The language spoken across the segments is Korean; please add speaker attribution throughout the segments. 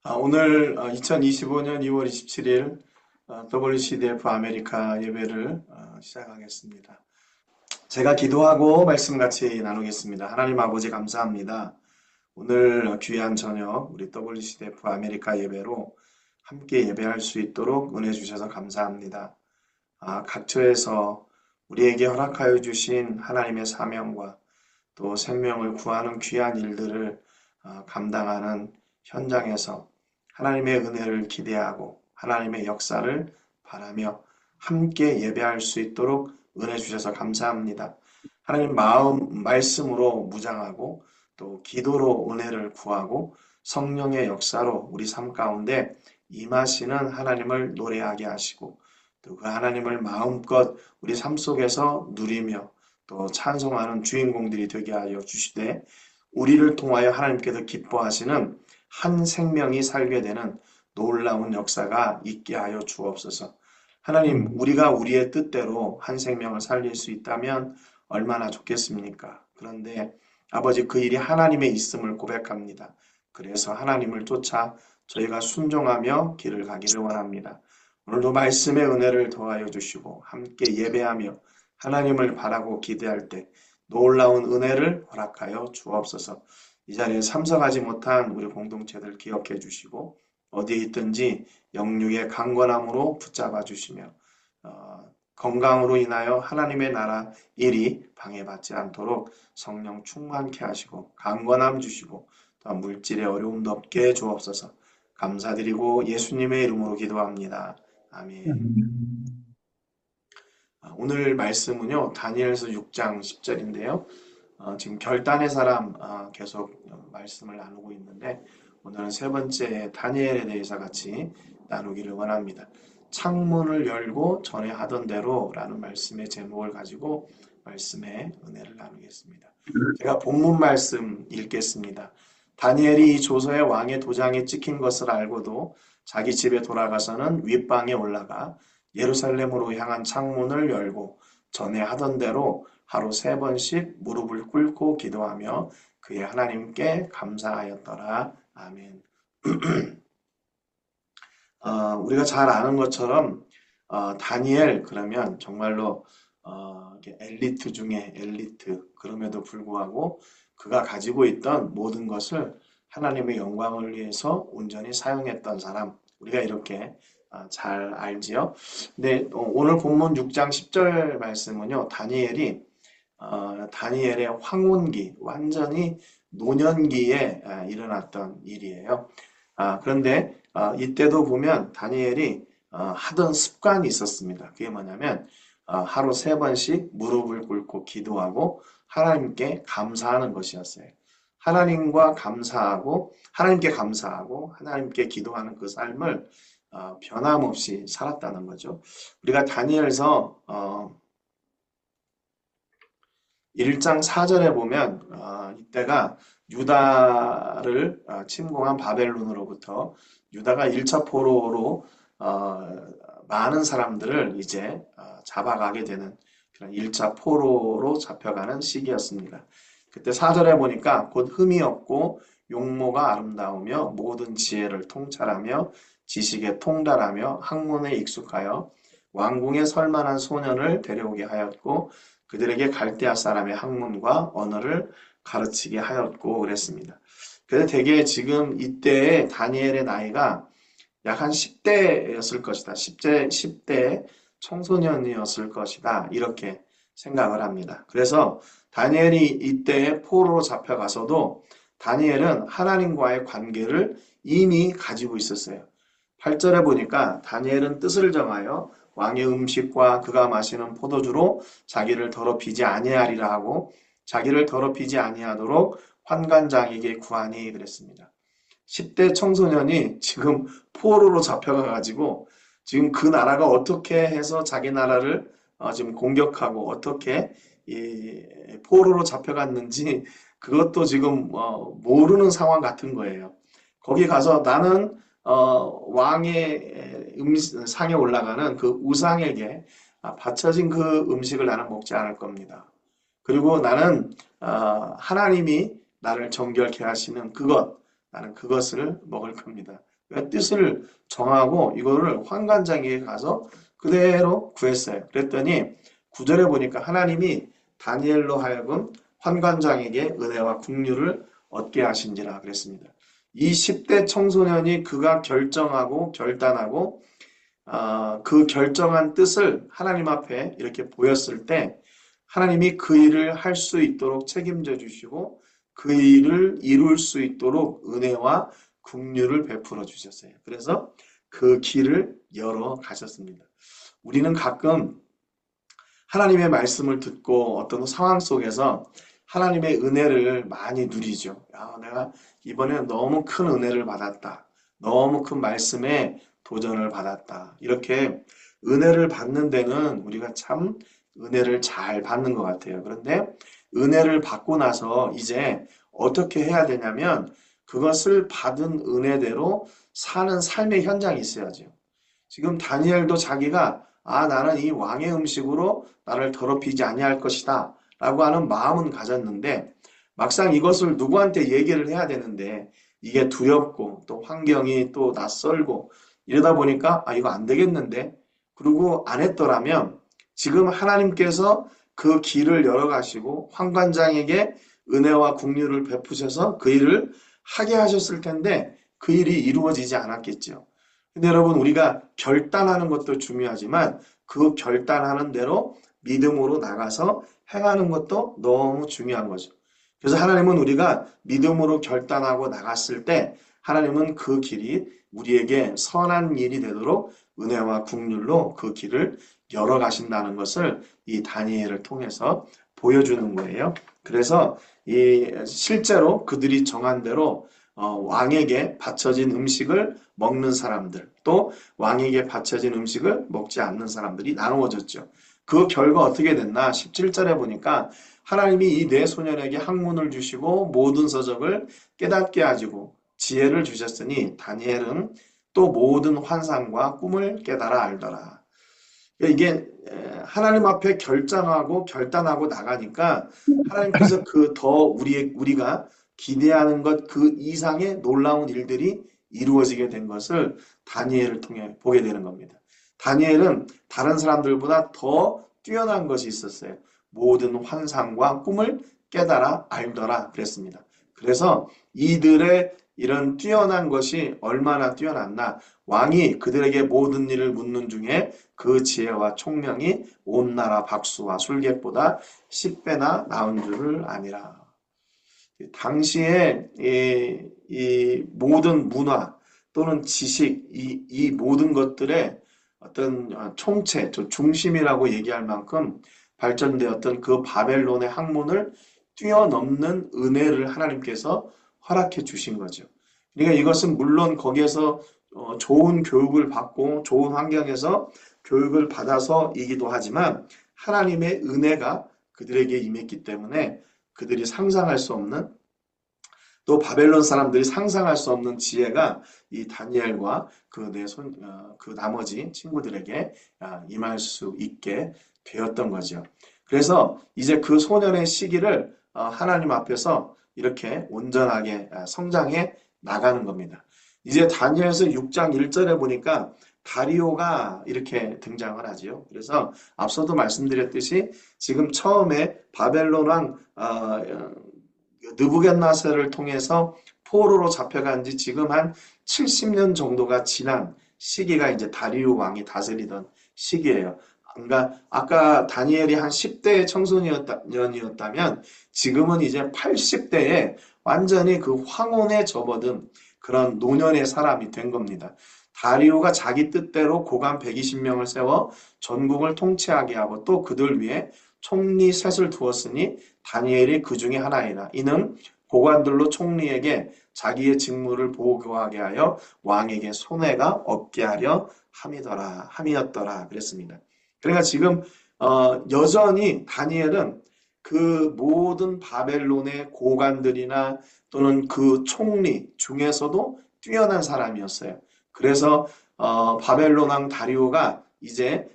Speaker 1: 오늘 2025년 2월 27일 WCDF 아메리카 예배를 시작하겠습니다. 제가 기도하고 말씀 같이 나누겠습니다. 하나님 아버지 감사합니다. 오늘 귀한 저녁 우리 WCDF 아메리카 예배로 함께 예배할 수 있도록 은혜 주셔서 감사합니다. 각처에서 우리에게 허락하여 주신 하나님의 사명과 또 생명을 구하는 귀한 일들을 감당하는 현장에서 하나님의 은혜를 기대하고 하나님의 역사를 바라며 함께 예배할 수 있도록 은혜 주셔서 감사합니다. 하나님 말씀으로 무장하고 또 기도로 은혜를 구하고 성령의 역사로 우리 삶 가운데 임하시는 하나님을 노래하게 하시고 또 그 하나님을 마음껏 우리 삶 속에서 누리며 또 찬송하는 주인공들이 되게 하여 주시되 우리를 통하여 하나님께서 기뻐하시는 한 생명이 살게 되는 놀라운 역사가 있게 하여 주옵소서. 하나님, 우리가 우리의 뜻대로 한 생명을 살릴 수 있다면 얼마나 좋겠습니까? 그런데 아버지 그 일이 하나님의 있음을 고백합니다. 그래서 하나님을 쫓아 저희가 순종하며 길을 가기를 원합니다. 오늘도 말씀의 은혜를 더하여 주시고 함께 예배하며 하나님을 바라고 기대할 때 놀라운 은혜를 허락하여 주옵소서. 이 자리에 참석하지 못한 우리 공동체들 기억해 주시고 어디에 있든지 영육의 강건함으로 붙잡아 주시며 건강으로 인하여 하나님의 나라 일이 방해받지 않도록 성령 충만케 하시고 강건함 주시고 또 물질의 어려움도 없게 주옵소서. 감사드리고 예수님의 이름으로 기도합니다. 아멘. 오늘 말씀은요, 다니엘서 6장 10절인데요. 지금 결단의 사람 계속 말씀을 나누고 있는데 오늘은 세 번째 다니엘에 대해서 같이 나누기를 원합니다. 창문을 열고 전에 하던 대로 라는 말씀의 제목을 가지고 말씀의 은혜를 나누겠습니다. 제가 본문 말씀 읽겠습니다. 다니엘이 이 조서의 왕의 도장에 찍힌 것을 알고도 자기 집에 돌아가서는 윗방에 올라가 예루살렘으로 향한 창문을 열고 전에 하던 대로 하루 3번씩 무릎을 꿇고 기도하며 그의 하나님께 감사하였더라. 아멘. 우리가 잘 아는 것처럼 다니엘 그러면 정말로 엘리트 중에 엘리트 그럼에도 불구하고 그가 가지고 있던 모든 것을 하나님의 영광을 위해서 온전히 사용했던 사람 우리가 이렇게 잘 알지요. 근데 오늘 본문 6장 10절 말씀은요. 다니엘의 황혼기, 완전히 노년기에 일어났던 일이에요. 그런데 이때도 보면 다니엘이 하던 습관이 있었습니다. 그게 뭐냐면 하루 3번씩 무릎을 꿇고 기도하고 하나님께 감사하는 것이었어요. 하나님께 감사하고 하나님께 기도하는 그 삶을 변함없이 살았다는 거죠. 우리가 다니엘서 1장 4절에 보면 이때가 유다를 침공한 바벨론으로부터 유다가 1차 포로로 많은 사람들을 이제 잡아가게 되는 그런 1차 포로로 잡혀가는 시기였습니다. 그때 4절에 보니까 곧 흠이 없고 용모가 아름다우며 모든 지혜를 통찰하며 지식에 통달하며 학문에 익숙하여 왕궁에 설만한 소년을 데려오게 하였고 그들에게 갈대아 사람의 학문과 언어를 가르치게 하였고 그랬습니다. 그래서 대개 지금 이때의 다니엘의 나이가 약 한 10대였을 것이다. 10대 청소년이었을 것이다. 이렇게 생각을 합니다. 그래서 다니엘이 이때에 포로로 잡혀가서도 다니엘은 하나님과의 관계를 이미 가지고 있었어요. 8절에 보니까 다니엘은 뜻을 정하여 왕의 음식과 그가 마시는 포도주로 자기를 더럽히지 아니하리라 하고 자기를 더럽히지 아니하도록 환관장에게 구하니 그랬습니다. 10대 청소년이 지금 포로로 잡혀가가지고 지금 그 나라가 어떻게 해서 자기 나라를 지금 공격하고 어떻게 이 포로로 잡혀갔는지 그것도 지금 모르는 상황 같은 거예요. 거기 가서 나는 왕의 상에 올라가는 그 우상에게 바쳐진 그 음식을 나는 먹지 않을 겁니다. 그리고 나는 하나님이 나를 정결케 하시는 나는 그것을 먹을 겁니다. 뜻을 정하고 이거를 환관장에게 가서 그대로 구했어요. 그랬더니 9절에 보니까 하나님이 다니엘로 하여금 환관장에게 은혜와 국류를 얻게 하신지라 그랬습니다. 이 10대 청소년이 그가 결정하고 결단하고 그 결정한 뜻을 하나님 앞에 이렇게 보였을 때 하나님이 그 일을 할 수 있도록 책임져 주시고 그 일을 이룰 수 있도록 은혜와 긍휼을 베풀어 주셨어요. 그래서 그 길을 열어 가셨습니다. 우리는 가끔 하나님의 말씀을 듣고 어떤 상황 속에서 하나님의 은혜를 많이 누리죠. 야, 내가 이번에 너무 큰 은혜를 받았다. 너무 큰 말씀에 도전을 받았다. 이렇게 은혜를 받는 데는 우리가 참 은혜를 잘 받는 것 같아요. 그런데 은혜를 받고 나서 이제 어떻게 해야 되냐면 그것을 받은 은혜대로 사는 삶의 현장이 있어야죠. 지금 다니엘도 자기가 나는 이 왕의 음식으로 나를 더럽히지 아니할 것이다 라고 하는 마음은 가졌는데 막상 이것을 누구한테 얘기를 해야 되는데 이게 두렵고 또 환경이 또 낯설고 이러다 보니까 이거 안 되겠는데 그리고 안 했더라면 지금 하나님께서 그 길을 열어가시고 환관장에게 은혜와 긍휼을 베푸셔서 그 일을 하게 하셨을 텐데 그 일이 이루어지지 않았겠죠. 근데 여러분 우리가 결단하는 것도 중요하지만 그 결단하는 대로 믿음으로 나가서 행하는 것도 너무 중요한 거죠. 그래서 하나님은 우리가 믿음으로 결단하고 나갔을 때 하나님은 그 길이 우리에게 선한 일이 되도록 은혜와 긍휼로 그 길을 열어 가신다는 것을 이 다니엘을 통해서 보여주는 거예요. 그래서 이 실제로 그들이 정한 대로 왕에게 바쳐진 음식을 먹는 사람들, 또 왕에게 바쳐진 음식을 먹지 않는 사람들이 나누어졌죠. 그 결과 어떻게 됐나? 17절에 보니까 하나님이 이 네 소년에게 학문을 주시고 모든 서적을 깨닫게 하시고 지혜를 주셨으니 다니엘은 또 모든 환상과 꿈을 깨달아 알더라. 이게 하나님 앞에 결정하고 결단하고 나가니까 하나님께서 그 더 우리가 기대하는 것 그 이상의 놀라운 일들이 이루어지게 된 것을 다니엘을 통해 보게 되는 겁니다. 다니엘은 다른 사람들보다 더 뛰어난 것이 있었어요. 모든 환상과 꿈을 깨달아 알더라 그랬습니다. 그래서 이들의 이런 뛰어난 것이 얼마나 뛰어났나 왕이 그들에게 모든 일을 묻는 중에 그 지혜와 총명이 온 나라 박수와 술객보다 10배나 나은 줄을 아니라. 당시에 이 모든 문화 또는 지식, 이 모든 것들의 어떤 총체, 중심이라고 얘기할 만큼 발전되었던 그 바벨론의 학문을 뛰어넘는 은혜를 하나님께서 허락해 주신 거죠. 그러니까 이것은 물론 거기에서 좋은 교육을 받고 좋은 환경에서 교육을 받아서이기도 하지만 하나님의 은혜가 그들에게 임했기 때문에 그들이 상상할 수 없는 또 바벨론 사람들이 상상할 수 없는 지혜가 이 다니엘과 그 나머지 친구들에게 임할 수 있게 되었던 거죠. 그래서 이제 그 소년의 시기를 하나님 앞에서 이렇게 온전하게 성장해 나가는 겁니다. 이제 다니엘서 6장 1절에 보니까 다리오가 이렇게 등장을 하지요. 그래서 앞서도 말씀드렸듯이 지금 처음에 바벨론 왕 느부갓네살을 통해서 포로로 잡혀간 지 지금 한 70년 정도가 지난 시기가 이제 다리오 왕이 다스리던 시기예요. 그러니까 아까 다니엘이 한 10대의 청소년이었다면 지금은 이제 80대에 완전히 그 황혼에 접어든 그런 노년의 사람이 된 겁니다. 다리오가 자기 뜻대로 고관 120명을 세워 전국을 통치하게 하고 또 그들 위에 총리 셋을 두었으니 다니엘이 그 중에 하나이라. 이는 고관들로 총리에게 자기의 직무를 보고하게 하여 왕에게 손해가 없게 하려 함이었더라 그랬습니다. 그러니까 지금 여전히 다니엘은 그 모든 바벨론의 고관들이나 또는 그 총리 중에서도 뛰어난 사람이었어요. 그래서 바벨론 왕 다리오가 이제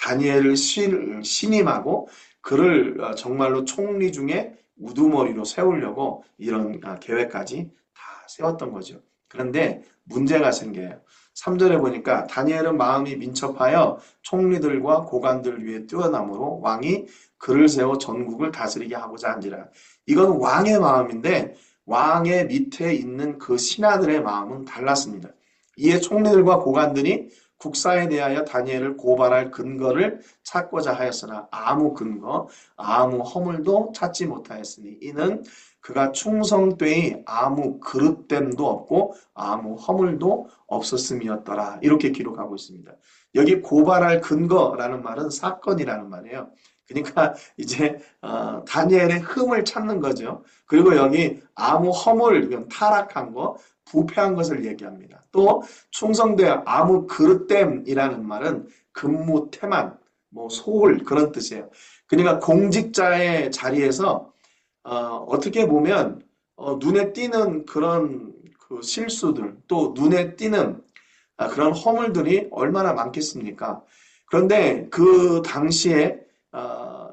Speaker 1: 다니엘을 신임하고 그를 정말로 총리 중에 우두머리로 세우려고 이런 계획까지 다 세웠던 거죠. 그런데 문제가 생겨요. 3절에 보니까 다니엘은 마음이 민첩하여 총리들과 고관들 위에 뛰어남으로 왕이 그를 세워 전국을 다스리게 하고자 한지라. 이건 왕의 마음인데 왕의 밑에 있는 그 신하들의 마음은 달랐습니다. 이에 총리들과 고관들이 국사에 대하여 다니엘을 고발할 근거를 찾고자 하였으나 아무 근거, 아무 허물도 찾지 못하였으니 이는 그가 충성되이 아무 그릇됨도 없고 아무 허물도 없었음이었더라. 이렇게 기록하고 있습니다. 여기 고발할 근거라는 말은 사건이라는 말이에요. 그러니까 이제 다니엘의 흠을 찾는 거죠. 그리고 여기 아무 허물, 이건 타락한 거, 부패한 것을 얘기합니다. 또 충성되어 아무 그릇됨이라는 말은 근무 태만, 뭐 소홀 그런 뜻이에요. 그러니까 공직자의 자리에서 어떻게 보면 눈에 띄는 그런 그 실수들, 또 눈에 띄는 그런 허물들이 얼마나 많겠습니까? 그런데 그 당시에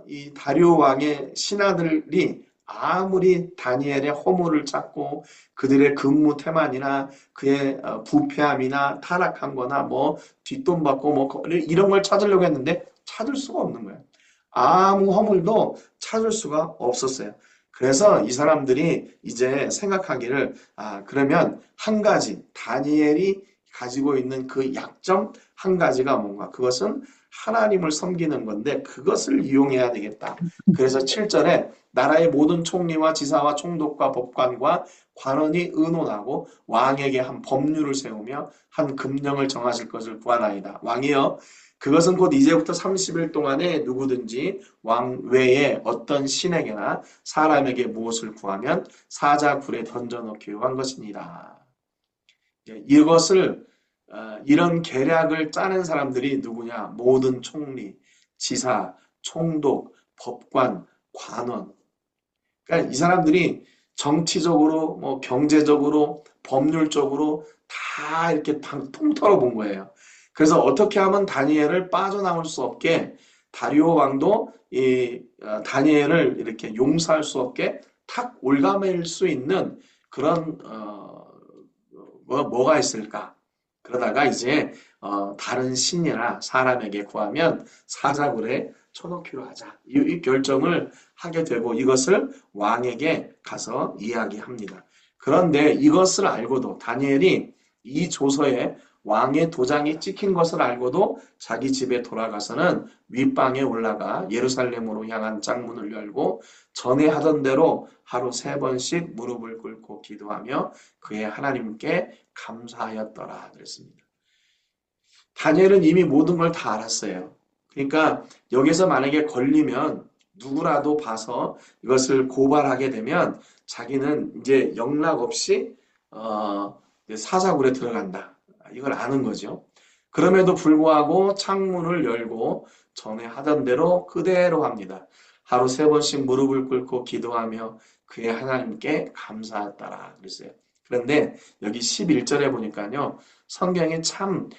Speaker 1: 이 다리오 왕의 신하들이 아무리 다니엘의 허물을 찾고 그들의 근무 태만이나 그의 부패함이나 타락한 거나 뭐 뒷돈 받고 뭐 이런 걸 찾으려고 했는데 찾을 수가 없는 거예요. 아무 허물도 찾을 수가 없었어요. 그래서 이 사람들이 이제 생각하기를 그러면 한 가지 다니엘이 가지고 있는 그 약점 한 가지가 뭔가 그것은 하나님을 섬기는 건데 그것을 이용해야 되겠다. 그래서 7절에 나라의 모든 총리와 지사와 총독과 법관과 관원이 의논하고 왕에게 한 법률을 세우며 한 금령을 정하실 것을 구하나이다. 왕이여 그것은 곧 이제부터 30일 동안에 누구든지 왕 외에 어떤 신에게나 사람에게 무엇을 구하면 사자굴에 던져넣기로 한 것이니라. 이것을 이런 계략을 짜는 사람들이 누구냐? 모든 총리, 지사, 총독, 법관, 관원. 그러니까 이 사람들이 정치적으로, 뭐 경제적으로, 법률적으로 다 이렇게 통틀어 본 거예요. 그래서 어떻게 하면 다니엘을 빠져나올 수 없게 다리오 왕도 이 다니엘을 이렇게 용서할 수 없게 탁 올가맬 수 있는 그런 뭐가 있을까? 그러다가 이제 다른 신이나 사람에게 구하면 사자굴에 쳐넣기로 하자. 이 결정을 하게 되고 이것을 왕에게 가서 이야기합니다. 그런데 이것을 알고도 다니엘이 이 조서에 왕의 도장이 찍힌 것을 알고도 자기 집에 돌아가서는 윗방에 올라가 예루살렘으로 향한 창문을 열고 전에 하던 대로 하루 3번씩 무릎을 꿇고 기도하며 그의 하나님께 감사하였더라 그랬습니다. 다니엘은 이미 모든 걸 다 알았어요. 그러니까 여기서 만약에 걸리면 누구라도 봐서 이것을 고발하게 되면 자기는 이제 영락 없이 사자굴에 들어간다. 이걸 아는 거죠. 그럼에도 불구하고 창문을 열고 전에 하던 대로 그대로 합니다. 하루 3번씩 무릎을 꿇고 기도하며 그의 하나님께 감사했더라 그랬어요. 그런데 여기 11절에 보니까요. 성경에 참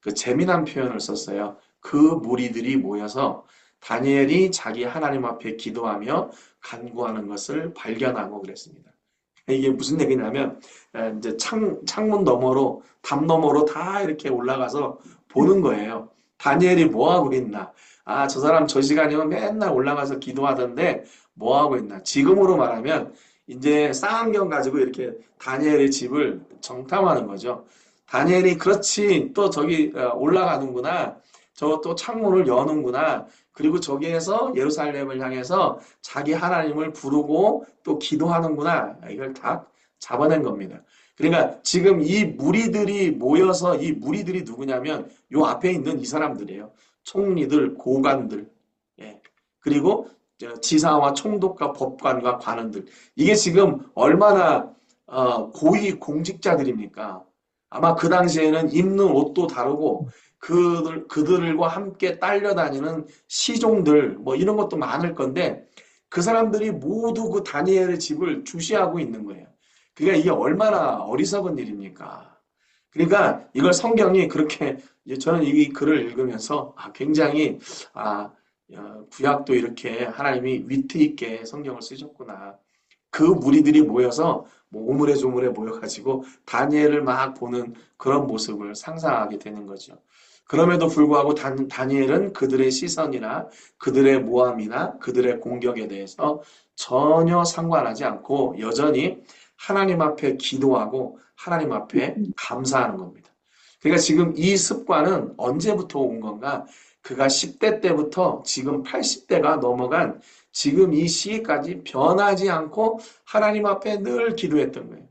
Speaker 1: 그 재미난 표현을 썼어요. 그 무리들이 모여서 다니엘이 자기 하나님 앞에 기도하며 간구하는 것을 발견하고 그랬습니다. 이게 무슨 얘기냐면 이제 창문 너머로 담 너머로 다 이렇게 올라가서 보는 거예요. 다니엘이 뭐 하고 있나? 저 사람 저 시간이면 맨날 올라가서 기도하던데 뭐 하고 있나? 지금으로 말하면 이제 쌍안경 가지고 이렇게 다니엘의 집을 정탐하는 거죠. 다니엘이 그렇지 또 저기 올라가는구나. 저 또 창문을 여는구나. 그리고 저기에서 예루살렘을 향해서 자기 하나님을 부르고 또 기도하는구나. 이걸 다 잡아낸 겁니다. 그러니까 지금 이 무리들이 모여서 이 무리들이 누구냐면 요 앞에 있는 이 사람들이에요. 총리들, 고관들, 예. 그리고 지사와 총독과 법관과 관원들. 이게 지금 얼마나 고위 공직자들입니까? 아마 그 당시에는 입는 옷도 다르고 그들과 함께 딸려다니는 시종들 뭐 이런 것도 많을 건데 그 사람들이 모두 그 다니엘의 집을 주시하고 있는 거예요. 그러니까 이게 얼마나 어리석은 일입니까? 그러니까 이걸 성경이 그렇게 저는 이 글을 읽으면서 굉장히 구약도 이렇게 하나님이 위트 있게 성경을 쓰셨구나. 그 무리들이 모여서 뭐 오물에조물에 모여가지고 다니엘을 막 보는 그런 모습을 상상하게 되는 거죠. 그럼에도 불구하고 다니엘은 그들의 시선이나 그들의 모함이나 그들의 공격에 대해서 전혀 상관하지 않고 여전히 하나님 앞에 기도하고 하나님 앞에 감사하는 겁니다. 그러니까 지금 이 습관은 언제부터 온 건가? 그가 10대 때부터 지금 80대가 넘어간 지금 이 시기까지 변하지 않고 하나님 앞에 늘 기도했던 거예요.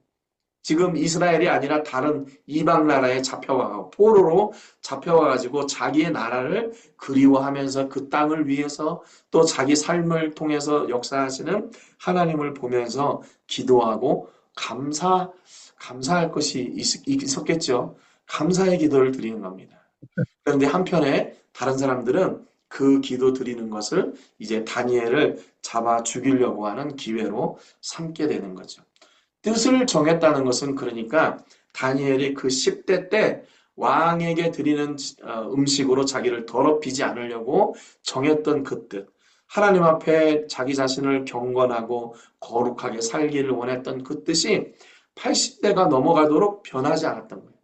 Speaker 1: 지금 이스라엘이 아니라 다른 이방 나라에 잡혀와가지고 포로로 잡혀와가지고 자기의 나라를 그리워하면서 그 땅을 위해서 또 자기 삶을 통해서 역사하시는 하나님을 보면서 기도하고 감사할 것이 있었겠죠. 감사의 기도를 드리는 겁니다. 그런데 한편에 다른 사람들은 그 기도 드리는 것을 이제 다니엘을 잡아 죽이려고 하는 기회로 삼게 되는 거죠. 뜻을 정했다는 것은 그러니까 다니엘이 그 10대 때 왕에게 드리는 음식으로 자기를 더럽히지 않으려고 정했던 그 뜻. 하나님 앞에 자기 자신을 경건하고 거룩하게 살기를 원했던 그 뜻이 80대가 넘어가도록 변하지 않았던 거예요.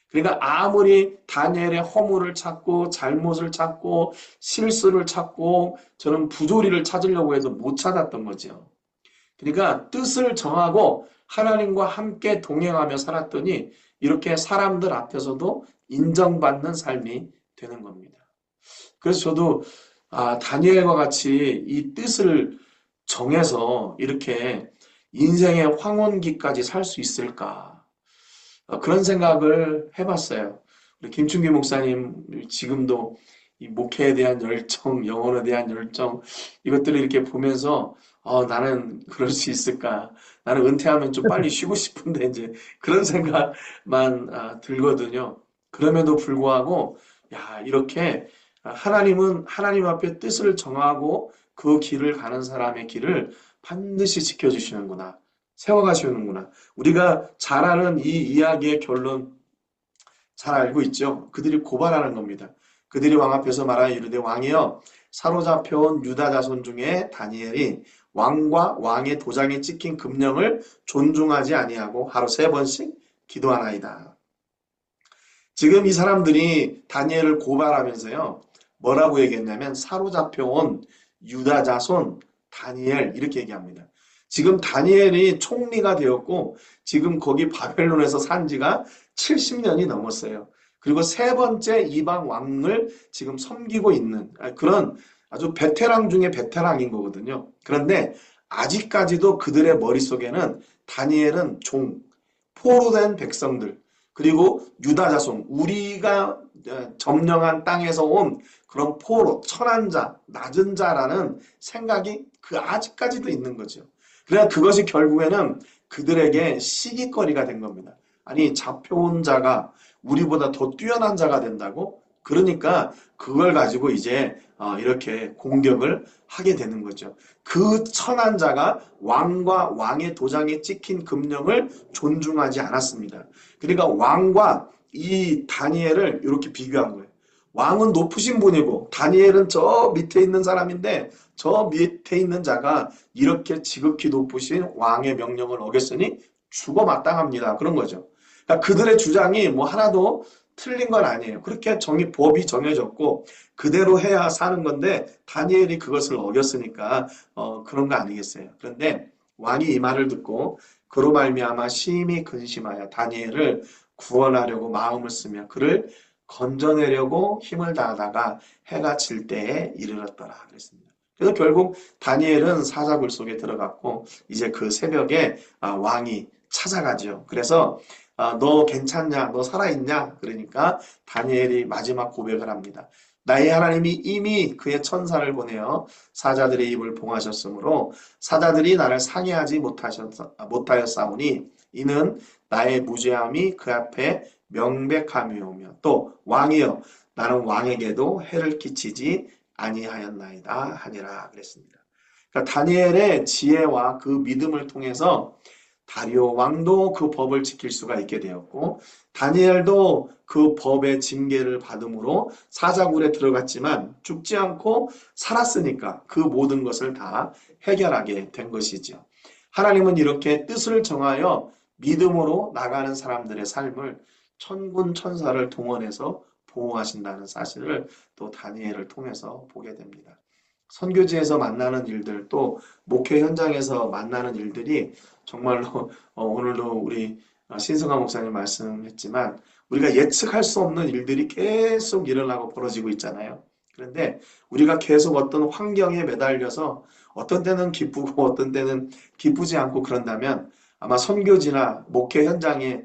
Speaker 1: 그러니까 아무리 다니엘의 허물을 찾고 잘못을 찾고 실수를 찾고 저는 부조리를 찾으려고 해도 못 찾았던 거죠. 그러니까 뜻을 정하고 하나님과 함께 동행하며 살았더니 이렇게 사람들 앞에서도 인정받는 삶이 되는 겁니다. 그래서 저도 다니엘과 같이 이 뜻을 정해서 이렇게 인생의 황혼기까지 살 수 있을까? 그런 생각을 해봤어요. 우리 김충기 목사님 지금도 이 목회에 대한 열정, 영혼에 대한 열정 이것들을 이렇게 보면서 나는 그럴 수 있을까? 나는 은퇴하면 좀 빨리 쉬고 싶은데 이제 그런 생각만 들거든요. 그럼에도 불구하고 이렇게 하나님은 하나님 앞에 뜻을 정하고 그 길을 가는 사람의 길을 반드시 지켜주시는구나. 세워가시는구나. 우리가 잘 아는 이 이야기의 결론 잘 알고 있죠. 그들이 고발하는 겁니다. 그들이 왕 앞에서 말하여 이르되 왕이여 사로잡혀온 유다 자손 중에 다니엘이 왕과 왕의 도장에 찍힌 금령을 존중하지 아니하고 하루 3번씩 기도하나이다. 지금 이 사람들이 다니엘을 고발하면서요. 뭐라고 얘기했냐면 사로잡혀온 유다 자손 다니엘 이렇게 얘기합니다. 지금 다니엘이 총리가 되었고 지금 거기 바벨론에서 산 지가 70년이 넘었어요. 그리고 3번째 이방 왕을 지금 섬기고 있는 그런 아주 베테랑 중에 베테랑인 거거든요. 그런데 아직까지도 그들의 머릿속에는 다니엘은 포로된 백성들, 그리고 유다 자손, 우리가 점령한 땅에서 온 그런 포로, 천한 자, 낮은 자라는 생각이 아직까지도 있는 거죠. 그래야 그것이 결국에는 그들에게 시기거리가 된 겁니다. 아니, 잡혀온 자가 우리보다 더 뛰어난 자가 된다고? 그러니까 그걸 가지고 이제 이렇게 공격을 하게 되는 거죠. 그 천한 자가 왕과 왕의 도장에 찍힌 금령을 존중하지 않았습니다. 그러니까 왕과 이 다니엘을 이렇게 비교한 거예요. 왕은 높으신 분이고 다니엘은 저 밑에 있는 사람인데 저 밑에 있는 자가 이렇게 지극히 높으신 왕의 명령을 어겼으니 죽어 마땅합니다. 그런 거죠. 그러니까 그들의 주장이 뭐 하나도 틀린 건 아니에요. 그렇게 법이 정해졌고 그대로 해야 사는 건데 다니엘이 그것을 어겼으니까 그런 거 아니겠어요. 그런데 왕이 이 말을 듣고 그로 말미암아 심히 근심하여 다니엘을 구원하려고 마음을 쓰며 그를 건져내려고 힘을 다하다가 해가 질 때에 이르렀더라 그랬습니다. 그래서 결국 다니엘은 사자굴 속에 들어갔고 이제 그 새벽에 왕이 찾아가죠. 그래서 너 괜찮냐? 너 살아있냐? 그러니까 다니엘이 마지막 고백을 합니다. 나의 하나님이 이미 그의 천사를 보내어 사자들의 입을 봉하셨으므로 사자들이 나를 상해하지 못하였사오니 이는 나의 무죄함이 그 앞에 명백함이오며 또 왕이여 나는 왕에게도 해를 끼치지 아니하였나이다 하니라 그랬습니다. 그러니까 다니엘의 지혜와 그 믿음을 통해서 다리오 왕도 그 법을 지킬 수가 있게 되었고 다니엘도 그 법의 징계를 받음으로 사자굴에 들어갔지만 죽지 않고 살았으니까 그 모든 것을 다 해결하게 된 것이죠. 하나님은 이렇게 뜻을 정하여 믿음으로 나가는 사람들의 삶을 천군 천사를 동원해서 보호하신다는 사실을 또 다니엘을 통해서 보게 됩니다. 선교지에서 만나는 일들, 또 목회 현장에서 만나는 일들이 정말로 오늘도 우리 신승환 목사님 말씀했지만 우리가 예측할 수 없는 일들이 계속 일어나고 벌어지고 있잖아요. 그런데 우리가 계속 어떤 환경에 매달려서 어떤 때는 기쁘고 어떤 때는 기쁘지 않고 그런다면 아마 선교지나 목회 현장에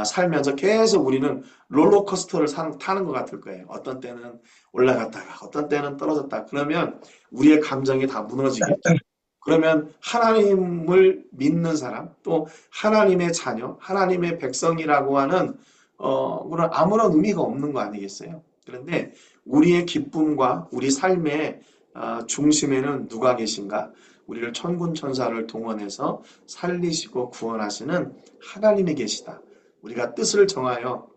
Speaker 1: 살면서 계속 우리는 롤러코스터를 타는 것 같을 거예요. 어떤 때는 올라갔다가 어떤 때는 떨어졌다. 그러면 우리의 감정이 다 무너지겠죠. 그러면 하나님을 믿는 사람, 또 하나님의 자녀, 하나님의 백성이라고 하는 그런 아무런 의미가 없는 거 아니겠어요? 그런데 우리의 기쁨과 우리 삶의 중심에는 누가 계신가? 우리를 천군 천사를 동원해서 살리시고 구원하시는 하나님이 계시다. 우리가 뜻을 정하여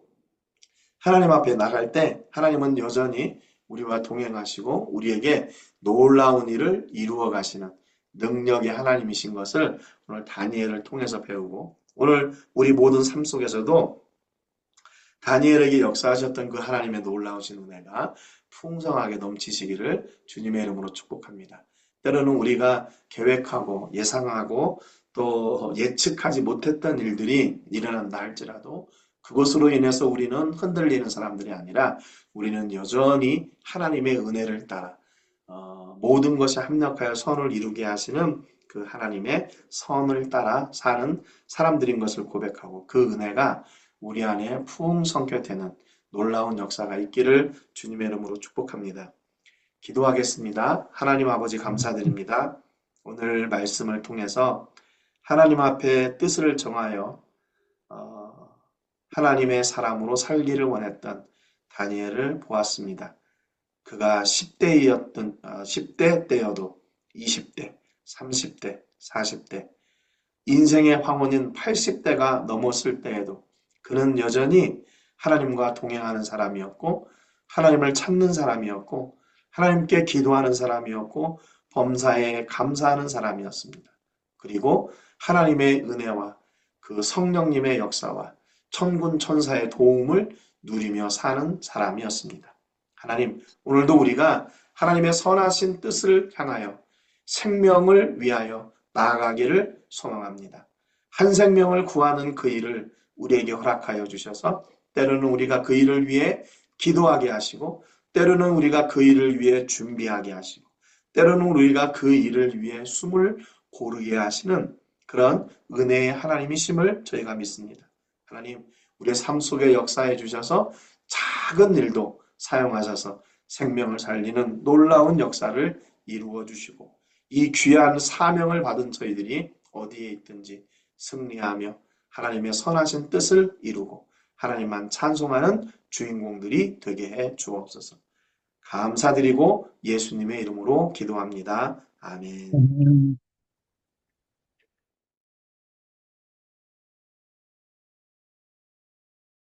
Speaker 1: 하나님 앞에 나갈 때 하나님은 여전히 우리와 동행하시고 우리에게 놀라운 일을 이루어 가시는 능력의 하나님이신 것을 오늘 다니엘을 통해서 배우고, 오늘 우리 모든 삶 속에서도 다니엘에게 역사하셨던 그 하나님의 놀라우신 은혜가 풍성하게 넘치시기를 주님의 이름으로 축복합니다. 때로는 우리가 계획하고 예상하고 또 예측하지 못했던 일들이 일어난다 할지라도 그것으로 인해서 우리는 흔들리는 사람들이 아니라 우리는 여전히 하나님의 은혜를 따라 모든 것이 합력하여 선을 이루게 하시는 그 하나님의 선을 따라 사는 사람들인 것을 고백하고, 그 은혜가 우리 안에 풍성케 되는 놀라운 역사가 있기를 주님의 이름으로 축복합니다. 기도하겠습니다. 하나님 아버지 감사드립니다. 오늘 말씀을 통해서 하나님 앞에 뜻을 정하여 하나님의 사람으로 살기를 원했던 다니엘을 보았습니다. 그가 10대 때여도 20대, 30대, 40대, 인생의 황혼인 80대가 넘었을 때에도 그는 여전히 하나님과 동행하는 사람이었고, 하나님을 찾는 사람이었고, 하나님께 기도하는 사람이었고, 범사에 감사하는 사람이었습니다. 그리고 하나님의 은혜와 그 성령님의 역사와 천군 천사의 도움을 누리며 사는 사람이었습니다. 하나님, 오늘도 우리가 하나님의 선하신 뜻을 향하여 생명을 위하여 나아가기를 소망합니다. 한 생명을 구하는 그 일을 우리에게 허락하여 주셔서 때로는 우리가 그 일을 위해 기도하게 하시고, 때로는 우리가 그 일을 위해 준비하게 하시고, 때로는 우리가 그 일을 위해 숨을 고르게 하시는 그런 은혜의 하나님이심을 저희가 믿습니다. 하나님, 우리의 삶 속에 역사해 주셔서 작은 일도 사용하셔서 생명을 살리는 놀라운 역사를 이루어 주시고, 이 귀한 사명을 받은 저희들이 어디에 있든지 승리하며 하나님의 선하신 뜻을 이루고 하나님만 찬송하는 주인공들이 되게 해 주옵소서. 감사드리고 예수님의 이름으로 기도합니다. 아멘.